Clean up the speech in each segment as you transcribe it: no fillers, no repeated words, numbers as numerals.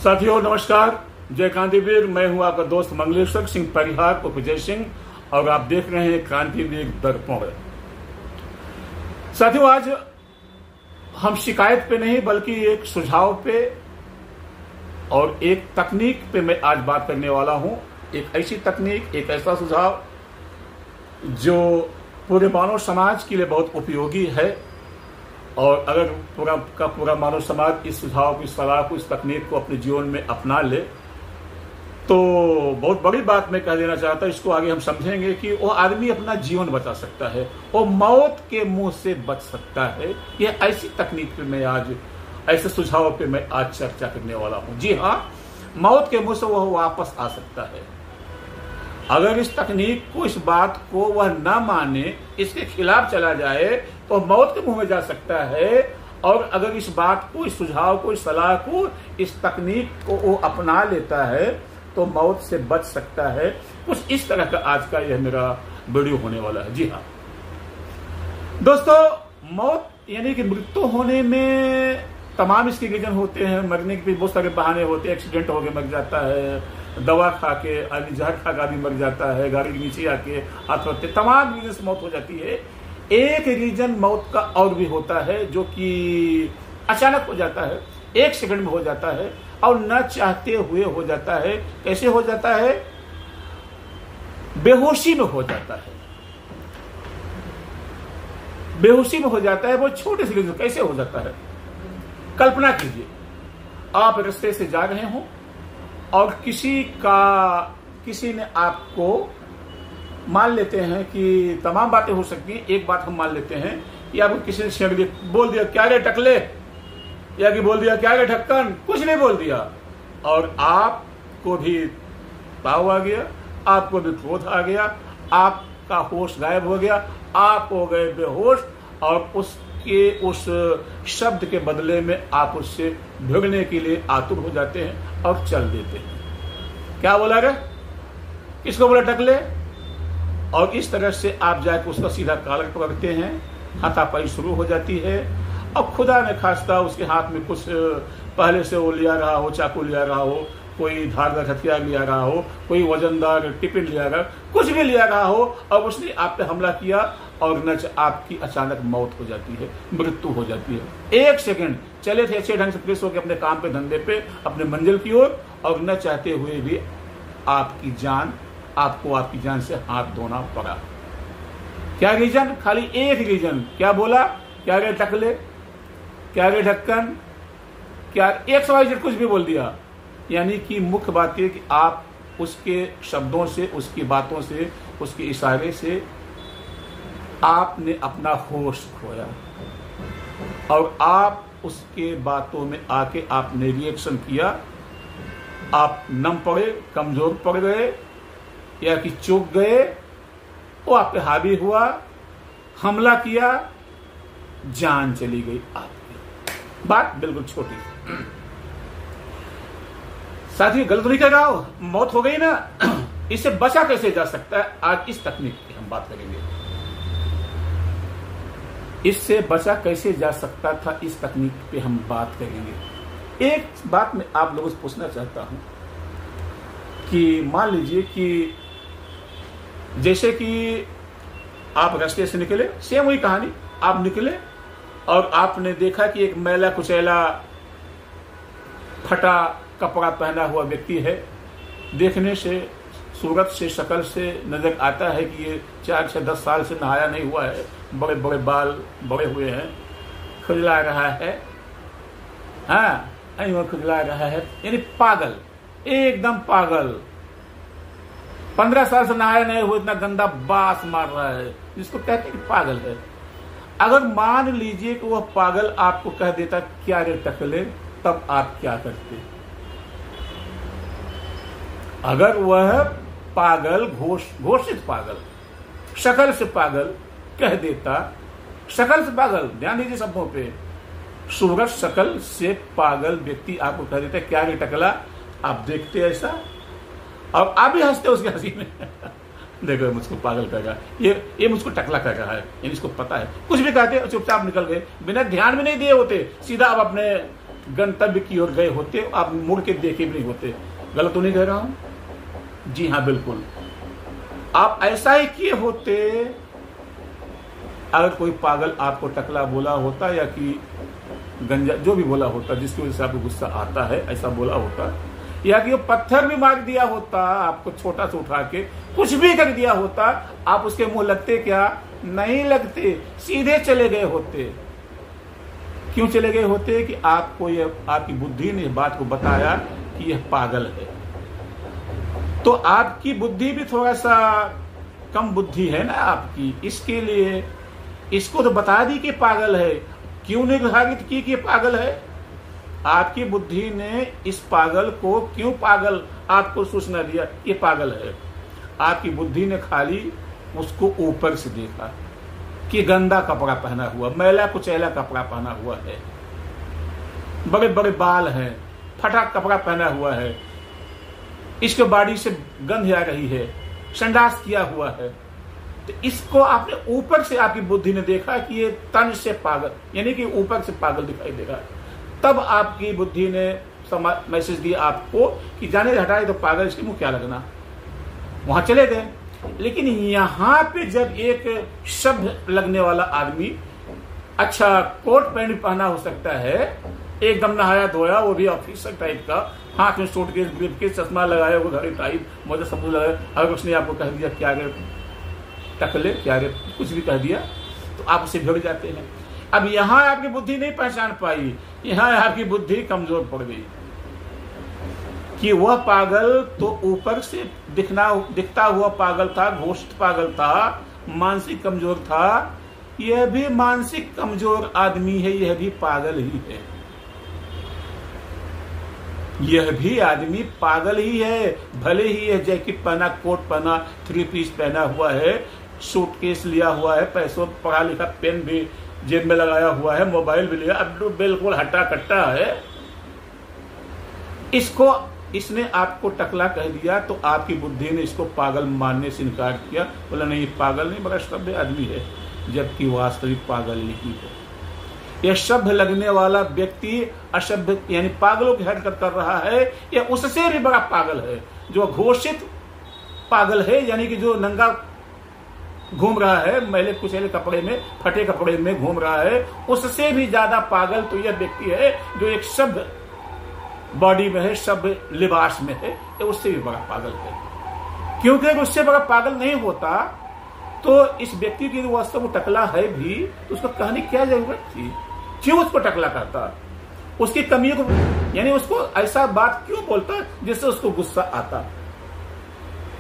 साथियों नमस्कार, जय क्रांतिवीर। मैं हूं आपका दोस्त मंगलेश्वर सिंह परिहार उर्फ जय सिंह और आप देख रहे हैं क्रांतिवीर दर्पण। साथियों, आज हम शिकायत पे नहीं बल्कि एक सुझाव पे और एक तकनीक पे मैं आज बात करने वाला हूं। एक ऐसी तकनीक, एक ऐसा सुझाव जो पूरे मानव समाज के लिए बहुत उपयोगी है और अगर पूरा का पूरा मानव समाज इस सुझाव को, इस सलाह को, इस तकनीक को अपने जीवन में अपना ले तो बहुत बड़ी बात मैं कह देना चाहता हूं। इसको आगे हम समझेंगे कि वो आदमी अपना जीवन बचा सकता है, वो मौत के मुंह से बच सकता है। यह ऐसी तकनीक पे मैं आज, ऐसे सुझाव पे मैं आज चर्चा करने वाला हूं। जी हाँ, मौत के मुंह से वह वापस आ सकता है। अगर इस तकनीक को, इस बात को वह ना माने, इसके खिलाफ चला जाए तो मौत के मुंह में जा सकता है। और अगर इस बात को, इस सुझाव को, इस सलाह को, इस तकनीक को वो अपना लेता है तो मौत से बच सकता है। कुछ इस तरह का आज का यह मेरा वीडियो होने वाला है। जी हाँ दोस्तों, मौत यानी कि मृत्यु होने में तमाम इसके रीजन होते हैं। मरने के भी बहुत सारे बहाने होते हैं। एक्सीडेंट हो गया मर जाता है, दवा खा के आदमी, जहर खा के आदमी मर जाता है, गाड़ी के नीचे आके आत्महत्या, तमाम रीजन से मौत हो जाती है। एक रीजन मौत का और भी होता है जो कि अचानक हो जाता है, एक सेकंड में हो जाता है और न चाहते हुए हो जाता है। कैसे हो जाता है? बेहोशी में हो जाता है। बेहोशी में हो जाता है। वो छोटे से रीजन कैसे हो जाता है? कल्पना कीजिए, आप रास्ते से जा रहे हो और किसी ने आपको, मान लेते हैं कि तमाम बातें हो सकती हैं, एक बात हम मान लेते हैं कि आपको किसी ने बोल दिया क्या रे टकले, या कि बोल दिया क्या रे ढक्कन, कुछ नहीं बोल दिया और आपको भी ताव आ गया, आपको भी क्रोध आ गया, आपका होश गायब हो गया, आप हो गए बेहोश और उस शब्द के बदले में आप उससे भिड़ने के लिए आतुर हो जाते हैं और चल देते हैं। क्या बोला रे, किसको बोला टकले? और इस तरह से आप जाकर उसका सीधा कालर पकड़ते हैं, हाथापाई शुरू हो जाती है और खुदा ने खास्ता उसके हाथ में कुछ पहले से वो लिया रहा हो, चाकू लिया रहा हो, कोई धारदार हथियार लिया रहा हो, कोई वजनदार टिफिन लिया रहा, कुछ भी लिया रहा हो और उसने आप पे हमला किया और न आपकी अचानक मौत हो जाती है, मृत्यु हो जाती है। एक सेकंड चले थे अच्छे ढंग से फ्रेश होकर अपने काम पे, धंधे पे, अपने मंजिल की ओर और न चाहते हुए भी आपकी जान से हाथ धोना पड़ा। क्या रीजन? खाली एक रीजन। क्या बोला? क्या रे टकले, क्या रे ढक्कन, क्या एक सवाल कुछ भी बोल दिया। यानी कि मुख्य बात यह कि आप उसके शब्दों से, उसकी बातों से, उसके इशारे से आपने अपना होश खोया और आप उसके बातों में आके आपने रिएक्शन किया। आप नम पड़े, कमजोर पड़ गए या कि चूक गए, वो आप पे हावी हुआ, हमला किया, जान चली गई आपकी। बात बिल्कुल छोटी। साथी गलत नहीं कह रहा हो, मौत हो गई ना, इससे बचा कैसे जा सकता है? आज इस तकनीक की हम बात करेंगे। इससे बचा कैसे जा सकता था, इस तकनीक पे हम बात करेंगे। एक बात मैं आप लोगों से पूछना चाहता हूं कि मान लीजिए कि जैसे कि आप रास्ते से निकले, सेम वही कहानी, आप निकले और आपने देखा कि एक मैला कुचैला फटा कपड़ा पहना हुआ व्यक्ति है। देखने से, सूरत से, शक्ल से नजर आता है कि ये 4 से 10 साल से नहाया नहीं हुआ है, बड़े बड़े बाल बड़े हुए हैं, खुजला रहा है, हाँ खुजला रहा है, यानी पागल, एकदम पागल। 15 साल से नहाया नहीं हुआ, इतना गंदा बास मार रहा है, जिसको कहते हैं कि पागल है। अगर मान लीजिए कि वह पागल आपको कह देता क्या रे टकले, तब आप क्या करते? अगर वह पागल, घोषित पागल, शक्ल से पागल कह देता, शक्ल से पागल, ध्यान दीजिए शब्दों पे, सूरत शक्ल से पागल व्यक्ति आपको कह देता क्या रे टकला, आप देखते ऐसा और आप भी हंसते उसकी हंसी में। देखो मुझको पागल कर रहा है, ये मुझको टकला कर रहा है, यानी इसको पता है। कुछ भी कहते चुपचाप निकल गए, बिना ध्यान में नहीं दिए होते, सीधा आप अपने गंतव्य की ओर गए होते, आप मुड़ के देखे भी नहीं होते। गलत तो नहीं कह रहा हूं? जी हाँ, बिल्कुल। आप ऐसा ही किए होते अगर कोई पागल आपको टकला बोला होता या कि गंजा जो भी बोला होता जिसकी वजह से आपको गुस्सा आता है, ऐसा बोला होता, या कि वो पत्थर भी मार दिया होता, आपको छोटा सा उठा के कुछ भी कर दिया होता, आप उसके मुंह लगते क्या? नहीं लगते, सीधे चले गए होते। क्यों चले गए होते? कि आपको ये आपकी बुद्धि ने इस बात को बताया कि यह पागल है। तो आपकी बुद्धि भी थोड़ा सा कम बुद्धि है ना आपकी, इसके लिए इसको तो बता दी कि पागल है। क्यों निर्धारित की कि पागल है? आपकी बुद्धि ने इस पागल को क्यों पागल आपको सूचना दिया ये पागल है? आपकी बुद्धि ने खाली उसको ऊपर से देखा कि गंदा कपड़ा पहना हुआ, मैला कुचैला कपड़ा पहना हुआ है, बड़े बड़े बाल हैं, फटा कपड़ा पहना हुआ है, इसके बॉडी से गंध आ रही है, संडास किया हुआ है। तो इसको आपने ऊपर से आपकी बुद्धि ने देखा कि ये तन से पागल, यानी कि ऊपर से पागल दिखाई दे रहा है। तब आपकी बुद्धि ने मैसेज दिया आपको कि जाने हटाए तो पागल, इसके मुंह क्या लगना, वहां चले गए। लेकिन यहां पे जब एक शब्द लगने वाला आदमी, अच्छा कोट पैंट पहना हो सकता है, एकदम नहाया धोया, वो भी ऑफिसर टाइप का, हाथ में सूटकेस ब्रीफकेस, चश्मा लगाया, वो घड़ी टाइप मोजा सब कुछ लगाया, अगर उसने आपको कह दिया क्या रे टकले, क्या रे कुछ भी कह दिया, तो आप उससे भिड़ जाते हैं। अब यहां आपकी बुद्धि नहीं पहचान पाई, यहां आपकी बुद्धि कमजोर पड़ गई कि वह पागल तो ऊपर से दिखता हुआ पागल था, घोषित पागल था, मानसिक कमजोर था। यह भी मानसिक कमजोर आदमी है, यह भी पागल ही है, यह भी आदमी पागल ही है। भले ही यह जैकेट पहना, कोट पहना, 3 पीस पहना हुआ है, सूटकेस लिया हुआ है, पैसों पढ़ा लिखा पेन भी जेब में लगाया हुआ है, मोबाइल भी लिया, अब तो बिल्कुल हट्टा कट्टा है। इसने आपको टकला कह दिया तो आपकी बुद्धि ने इसको पागल मानने से इनकार किया, बोला नहीं पागल नहीं, बड़ा सभ्य आदमी है, जबकि वास्तविक पागल नहीं है। यह सभ्य लगने वाला व्यक्ति असभ्य यानी पागलों की हरकत कर रहा है, यह उससे भी बड़ा पागल है। जो घोषित पागल है, यानी कि जो नंगा घूम रहा है, मैले कुचैले कपड़े में, फटे कपड़े में घूम रहा है, उससे भी ज्यादा पागल तो यह व्यक्ति है जो एक सभ्य बॉडी में है, सभ्य लिबास में है, ये उससे भी बड़ा पागल है। क्योंकि अगर उससे बड़ा पागल नहीं होता तो इस व्यक्ति की वास्तव में टकला है भी, तो उसको कहने की क्या जरूरत थी? क्यों उसको टकला करता? उसकी कमियों को, यानी उसको ऐसा बात क्यों बोलता जिससे उसको गुस्सा आता?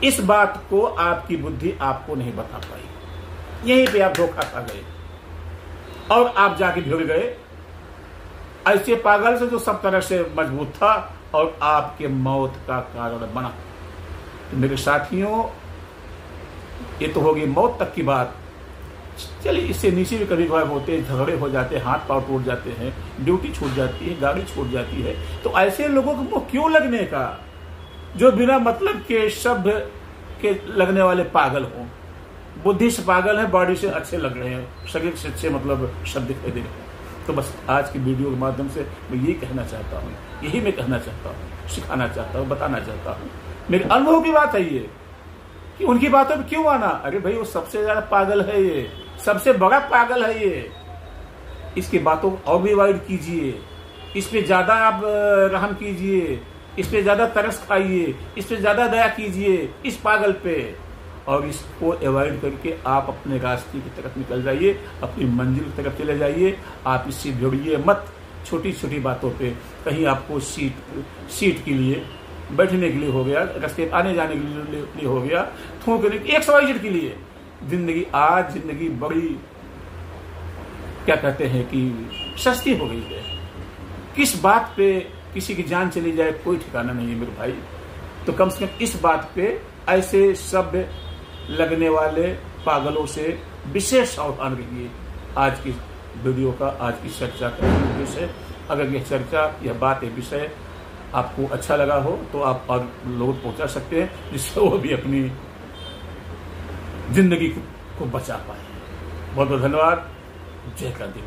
इस बात को आपकी बुद्धि आपको नहीं बता पाई, यहीं पे आप धोखा खा गए और आप जाके भिड़ गए ऐसे पागल से जो सब तरह से मजबूत था और आपके मौत का कारण बना। तो मेरे साथियों, ये तो होगी मौत तक की बात। चलिए, इससे नीचे भी कभी कभार होते हैं, झगड़े हो जाते हैं, हाथ पांव टूट जाते हैं, ड्यूटी छूट जाती है, गाड़ी छूट जाती है। तो ऐसे लोगों को क्यों लगने का जो बिना मतलब के शब्द के लगने वाले पागल हों? बुद्धि से पागल है, बॉडी से अच्छे लग रहे हैं, शरीर से अच्छे मतलब शब्द दिखाई दे रहे हैं। तो बस आज की वीडियो के माध्यम से मैं यही कहना चाहता हूँ, यही मैं कहना चाहता हूँ, सिखाना चाहता हूँ, बताना चाहता हूँ। मेरे अनुभव की बात है ये कि उनकी बातों में क्यों आना? अरे भाई, वो सबसे ज्यादा पागल है, ये सबसे बड़ा पागल है ये। इसकी बातों को और भी अवॉइड कीजिए, इस पे ज्यादा आप रहम कीजिए, इस पे ज्यादा तरस खाइए, इस पे ज्यादा दया कीजिए इस पागल पे, और इसको अवॉइड करके आप अपने रास्ते की तरफ निकल जाइए, अपनी मंजिल की तरफ चले जाइए। आप इससे जुड़िए मत छोटी छोटी बातों पे। कहीं आपको सीट के लिए, बैठने के लिए हो गया, रास्ते आने जाने के लिए हो गया, थूकने की 100 के लिए। जिंदगी बड़ी क्या कहते हैं कि सस्ती हो गई है। किस बात पे किसी की जान चली जाए कोई ठिकाना नहीं है मेरे भाई। तो कम से कम इस बात पे ऐसे सभ्य लगने वाले पागलों से विशेष सावधान रहिए। आज की वीडियो का, आज की चर्चा का विषय, अगर यह चर्चा, यह बात, यह विषय आपको अच्छा लगा हो तो आप और लोगों को पहुंचा सकते हैं, जिससे वो भी अपनी जिंदगी को बचा पाए। बहुत बहुत धन्यवाद। जय क्रांति।